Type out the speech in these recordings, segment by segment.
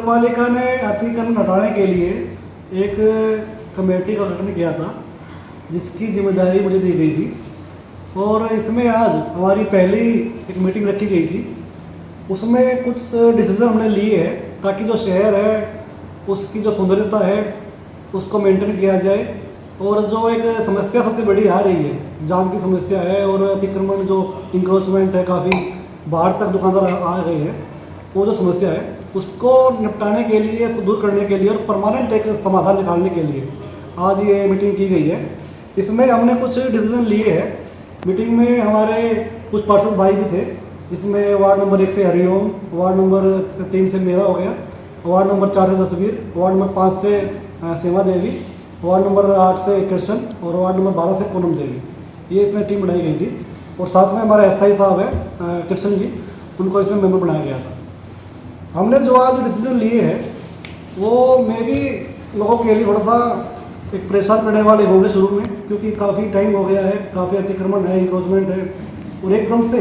पालिका ने अतिक्रमण हटाने के लिए एक कमेटी का गठन किया था, जिसकी जिम्मेदारी मुझे दी गई थी। और इसमें आज हमारी पहली एक मीटिंग रखी गई थी। उसमें कुछ डिसीजन हमने लिए हैं ताकि जो शहर है उसकी जो सौंदर्यता है उसको मेंटेन किया जाए। और जो एक समस्या सबसे बड़ी आ रही है, जाम की समस्या है और अतिक्रमण जो इंक्रोचमेंट है, काफ़ी बाहर तक दुकानदार आ गए हैं, वो जो समस्या है उसको निपटाने के लिए, उसको दूर करने के लिए और परमानेंट एक समाधान निकालने के लिए आज ये मीटिंग की गई है। इसमें हमने कुछ डिसीजन लिए हैं। मीटिंग में हमारे कुछ पार्षद भाई भी थे। इसमें वार्ड नंबर 1 से हरिओम, वार्ड नंबर 3 से मेरा हो गया, वार्ड नंबर 4 से जसवीर, वार्ड नंबर 5 से सीमा देवी, वार्ड नंबर 8 से कृष्ण और वार्ड नंबर 12 से पूनम देवी। ये इसमें टीम बनाई गई थी। और साथ में हमारा SI साहब है कृष्ण जी, उनको इसमें मेंबर बनाया गया था। हमने जो आज डिसीजन लिए हैं वो मे भी लोगों के लिए थोड़ा सा एक परेशान करने वाले होंगे शुरू में, क्योंकि काफ़ी टाइम हो गया है, काफ़ी अतिक्रमण है, इंक्रोचमेंट है और एकदम से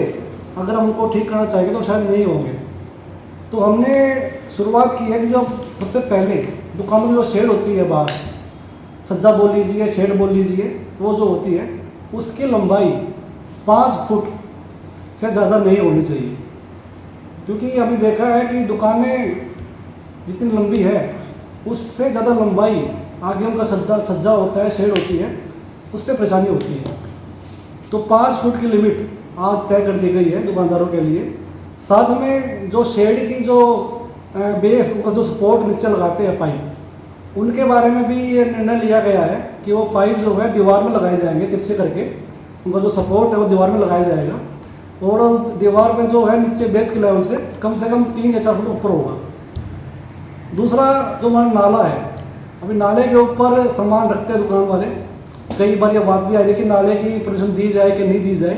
अगर हम उनको ठीक करना चाहेंगे तो शायद नहीं होंगे। तो हमने शुरुआत की है कि जो सबसे पहले दुकानों की जो शेड होती है बाहर, छज्जा बोल लीजिए, शेड बोल लीजिए, वो जो होती है उसकी लंबाई 5 फुट से ज़्यादा नहीं होनी चाहिए। क्योंकि अभी देखा है कि दुकानें जितनी लंबी है उससे ज़्यादा लंबाई आगे उनका छज्जा होता है, शेड होती है, उससे परेशानी होती है। तो 5 फुट की लिमिट आज तय कर दी गई है दुकानदारों के लिए। साथ में जो शेड की जो बेस, उनका जो सपोर्ट नीचे लगाते हैं पाइप, उनके बारे में भी ये निर्णय लिया गया है कि वो पाइप जो है दीवार में लगाए जाएंगे, तिरछे करके उनका जो सपोर्ट है वो दीवार में लगाया जाएगा। और दीवार में जो है नीचे बेस के लेवल से कम 3 या 4 फुट ऊपर होगा। दूसरा जो हमारा नाला है, अभी नाले के ऊपर सामान रखते हैं दुकान वाले। कई बार ये बात भी आई है कि नाले की परमिशन दी जाए कि नहीं दी जाए।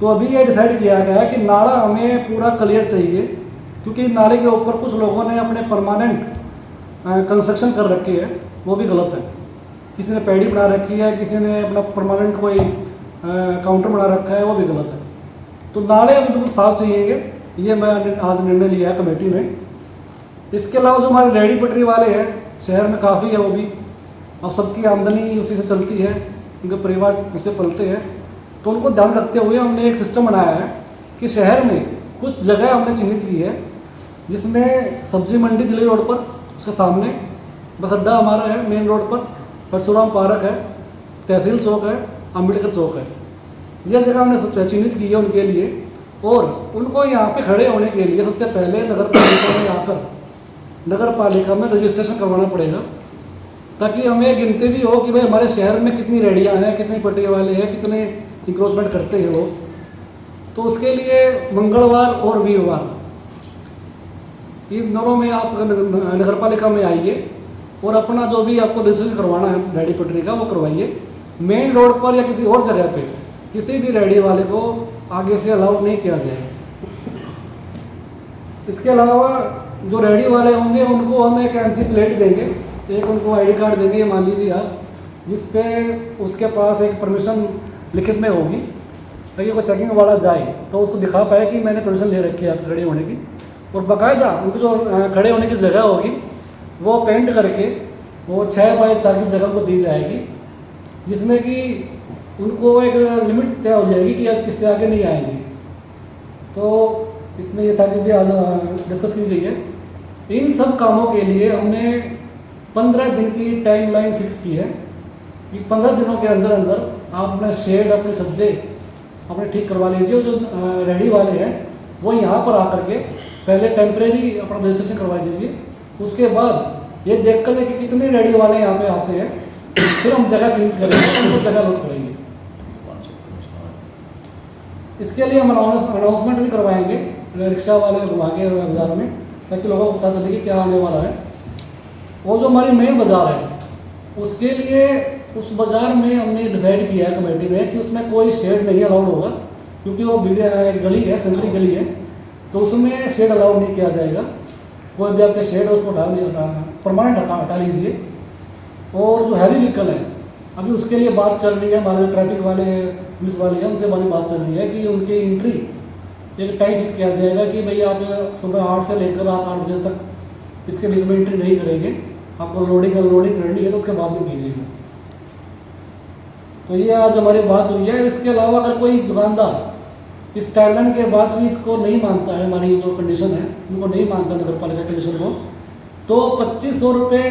तो अभी ये डिसाइड किया गया है कि नाला हमें पूरा क्लियर चाहिए, क्योंकि नाले के ऊपर कुछ लोगों ने अपने परमानेंट कंस्ट्रक्शन कर रखी है, वो भी गलत है। किसी ने पैडी बना रखी है, किसी ने अपना परमानेंट कोई काउंटर बना रखा है, वो भी गलत है। तो नाले हमें बिल्कुल साफ चाहिएंगे, ये मैं आज निर्णय लिया है कमेटी में। इसके अलावा जो हमारे रेहड़ी पटरी वाले हैं शहर में काफ़ी है, वो भी अब सबकी आमदनी उसी से चलती है, उनके परिवार इससे पलते हैं। तो उनको ध्यान रखते हुए हमने एक सिस्टम बनाया है कि शहर में कुछ जगह हमने चिन्हित की है, जिसमें सब्जी मंडी दिल्ली रोड पर, उसके सामने बस अड्डा हमारा है, मेन रोड पर परशुराम पार्क है, तहसील चौक है, अम्बेडकर चौक है। यह जगह हमने चिन्हित की है उनके लिए। और उनको यहाँ पे खड़े होने के लिए सबसे पहले नगर पालिका में आकर नगर पालिका में रजिस्ट्रेशन करवाना पड़ेगा, ताकि हमें गिनती भी हो कि भाई हमारे शहर में कितनी रेहड़ियाँ हैं, कितने पटरी वाले हैं, कितने इंक्रोचमेंट करते हैं वो। तो उसके लिए मंगलवार और वीरवार इन दोनों में आप नगर पालिका में आइए और अपना जो भी आपको रजिस्ट्रेशन करवाना है रेहड़ी पटरी का वो करवाइए। मेन रोड पर या किसी और जगह पे किसी भी रेहड़ी वाले को आगे से अलाउ नहीं किया जाएगा। इसके अलावा जो रेहड़ी वाले होंगे उनको हम एक MC प्लेट देंगे, एक उनको ID कार्ड देंगे, मान लीजिए आप, जिस पे उसके पास एक परमिशन लिखित में होगी, ताकि कोई चेकिंग वाला जाए तो उसको दिखा पाए कि मैंने परमिशन ले रखी है आपकी खड़े होने की। और बाकायदा उनको जो खड़े होने की जगह होगी वो पेंट करके वो 6 बाय 4 की जगह को दी जाएगी, जिसमें कि उनको एक लिमिट तय हो जाएगी कि आप इससे आगे नहीं आएंगे। तो इसमें ये सारी चीज़ें आज डिस्कस की गई है। इन सब कामों के लिए हमने 15 दिन की टाइमलाइन फिक्स की है कि 15 दिनों के अंदर अंदर आप अपना शेड, अपने सज्जे अपने ठीक करवा लीजिए। जो रेहड़ी वाले हैं वो यहाँ पर आकर के पहले टेम्परेरी अपना रजिस्ट्रेशन करवा दीजिए। उसके बाद ये देख कर कि कितने रेहड़ी वाले यहाँ पे आते हैं, फिर हम जगह चेंज करेंगे, उनको जगह लोड करेंगे। इसके लिए हम अनाउंसमेंट भी करवाएंगे रिक्शा वाले घुमा के बाज़ार में, ताकि लोगों को पता चले कि क्या आने वाला है। वो जो हमारी मेन बाज़ार है उसके लिए उस बाज़ार में हमने डिसाइड किया है कमेटी ने कि उसमें कोई शेड नहीं अलाउड होगा, क्योंकि वो गली है, सेंट्री गली है, तो उसमें शेड अलाउड नहीं किया जाएगा। कोई भी आपके शेड है उसको परमानेंट हटा लीजिए। और जो हैवी व्हीकल है अभी उसके लिए बात चल रही है, हमारे ट्रैफिक वाले पुलिस वाले हैं उनसे हमारी बात चल रही है कि उनकी एंट्री एक टाइम फिक्स किया जाएगा कि भाई आप सुबह 8 से लेकर रात 8 बजे तक इसके बीच में एंट्री नहीं करेंगे। आपको लोडिंग अनलोडिंग करनी है तो उसके बाद में कीजिएगा। तो ये आज हमारी बात हुई है। इसके अलावा अगर कोई दुकानदार इस टाइमलाइन के बाद भी इसको नहीं मानता है, हमारी जो कंडीशन है उनको नहीं मानता नगर पालिका कंडीशन को, तो 2500 रुपये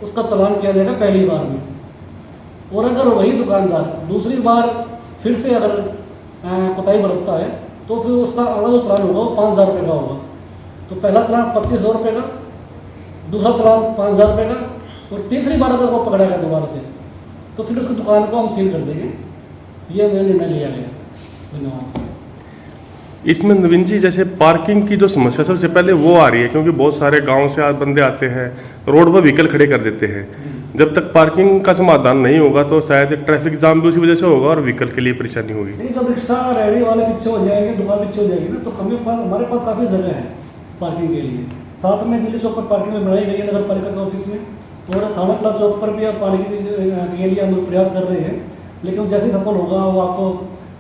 उसका चालान किया जाएगा पहली बार में। और अगर वही दुकानदार दूसरी बार फिर से अगर कोताही बरतता है तो फिर उसका अगला जो चालान होगा वो 5000 रुपये का होगा। तो पहला चालान 2500 रुपये का, दूसरा चालान 5000 रुपये का, और तीसरी बार अगर वो पकड़ेगा दोबारा से तो फिर उसकी दुकान को हम सील कर देंगे। ये मैंने निर्णय लिया गया। धन्यवाद। इसमें नवीन जी, जैसे पार्किंग की जो समस्या सबसे पहले वो आ रही है, क्योंकि बहुत सारे गांव से बंदे आते हैं, रोड पर व्हीकल खड़े कर देते हैं। जब तक पार्किंग का समाधान नहीं होगा तो शायद ट्रैफिक जाम भी उसी वजह से होगा और व्हीकल के लिए परेशानी होगी। नहीं, जब रिक्शा रेहड़ी वाले पीछे हो जाएंगे, दुकान पीछे हो जाएगी ना, तो हमारे पास काफ़ी जगह है पार्किंग के लिए। साथ में दिल्ली चौक पर पार्किंग में बनाई गई है नगर पालिका के ऑफिस में, और थाना क्लास चौक पर भी अब पार्किंग के लिए हम प्रयास कर रहे हैं। लेकिन जैसे ही सफल होगा वो आपको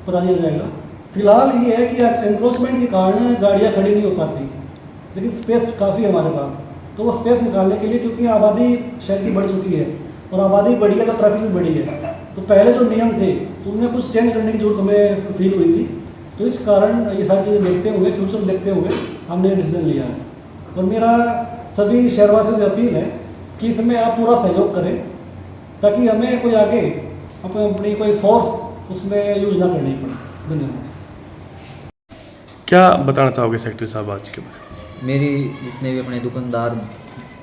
बता दिया जाएगा। फिलहाल ये है कि एंक्रोचमेंट के कारण गाड़ियाँ खड़ी नहीं हो पाती, लेकिन स्पेस काफ़ी है हमारे पास। तो वो स्पेस निकालने के लिए, क्योंकि आबादी शहर की बढ़ चुकी है और आबादी बढ़ी है तो ट्रैफिक भी बढ़ी है, तो पहले जो नियम थे उनमें कुछ चेंज करने की जरूरत हमें फील हुई थी। तो इस कारण ये सारी चीज़ें देखते हुए, फ्यूचर देखते हुए हमने डिसीजन लिया है। और मेरा सभी शहरवासियों से अपील है कि इसमें आप पूरा सहयोग करें, ताकि हमें कोई आगे अपनी कोई फोर्स उसमें यूज ना करनी पड़े। धन्यवाद। क्या बताना चाहोगे सेक्रेटरी साहब आज के बारे? मेरी जितने भी अपने दुकानदार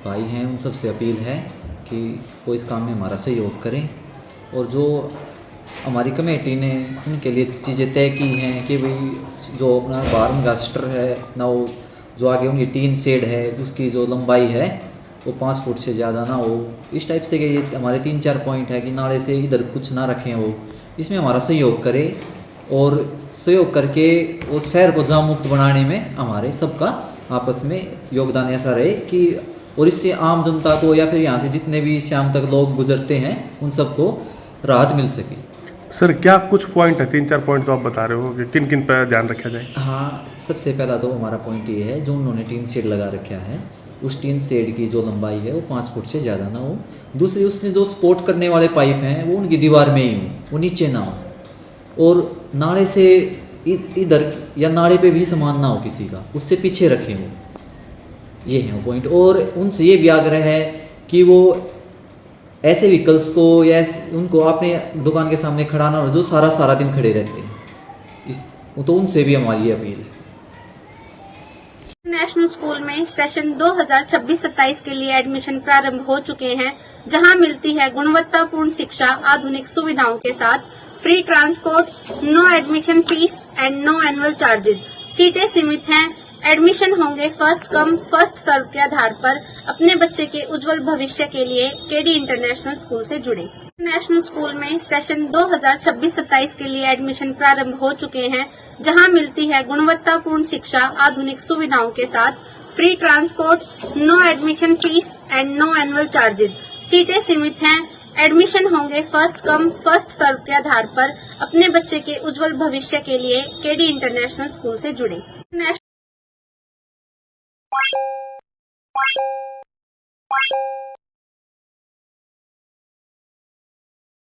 भाई हैं उन सब से अपील है कि वो इस काम में हमारा सहयोग करें, और जो हमारी कमेटी ने उनके लिए चीज़ें तय की हैं कि भाई जो अपना बाहर उनका स्टर है ना, वो जो आगे उनकी टीन शेड है उसकी जो लंबाई है वो 5 फुट से ज़्यादा ना हो, इस टाइप से। ये हमारे 3-4 पॉइंट है कि नाले से इधर कुछ ना रखें, वो इसमें हमारा सहयोग करे, और सहयोग करके वो शहर को जाम मुक्त बनाने में हमारे सबका आपस में योगदान ऐसा रहे कि, और इससे आम जनता को या फिर यहाँ से जितने भी शाम तक लोग गुजरते हैं उन सबको राहत मिल सके। सर, क्या कुछ पॉइंट है, 3-4 पॉइंट तो आप बता रहे हो कि किन किन पर ध्यान रखा जाए? हाँ, सबसे पहला तो हमारा पॉइंट ये है, जो उन्होंने टीन शेड लगा रखा है उस टीन शेड की जो लंबाई है वो 5 फुट से ज़्यादा ना हो। दूसरी, उसने जो सपोर्ट करने वाले पाइप हैं वो उनकी दीवार में ही हो, वो नीचे ना हो, और नाले से इधर या नाले पे भी सामान ना हो किसी का, उससे पीछे रखें वो। ये है वो पॉइंट। और उनसे ये भी आग्रह है कि वो ऐसे व्हीकल्स को या उनको अपने दुकान के सामने खड़ा ना हो जो सारा दिन खड़े रहते हैं, तो उनसे भी हमारी ये अपील है। नेशनल स्कूल में सेशन 2026-27 के लिए एडमिशन प्रारंभ हो चुके हैं, जहां मिलती है गुणवत्तापूर्ण शिक्षा आधुनिक सुविधाओं के साथ, free transport, no admission fees and no annual charges. सीटें सीमित हैं। एडमिशन होंगे फर्स्ट कम फर्स्ट सर्व के आधार पर। अपने बच्चे के उज्जवल भविष्य के लिए केडी इंटरनेशनल स्कूल से जुड़े। नेशनल स्कूल में सेशन 2026-27 के लिए एडमिशन प्रारंभ हो चुके हैं, जहां मिलती है गुणवत्तापूर्ण शिक्षा आधुनिक सुविधाओं के साथ, free transport, no admission fees and no annual charges. सीटें सीमित हैं। एडमिशन होंगे फर्स्ट कम फर्स्ट सर्व के आधार पर। अपने बच्चे के उज्जवल भविष्य के लिए केडी इंटरनेशनल स्कूल से जुड़े।